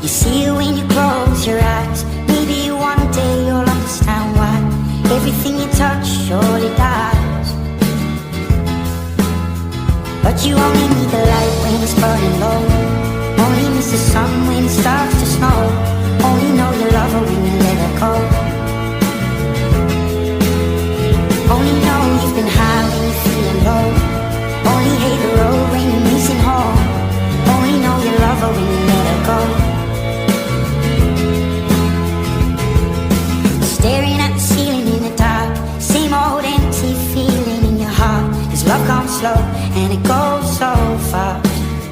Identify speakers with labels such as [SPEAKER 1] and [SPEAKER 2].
[SPEAKER 1] You see it when you close your eyes. Maybe one day you'll understand why everything you touch surely dies. But you only need the light when it's burning low. Only miss the sun when it starts to snow. Only know you love her when you let her go. Only know you've been high when you're feeling low. Only hate the road when you're missing home. Only know you love her when you let her go. Staring at the ceiling in the dark, same old empty feeling in your heart. 'Cause love comes slow and it goes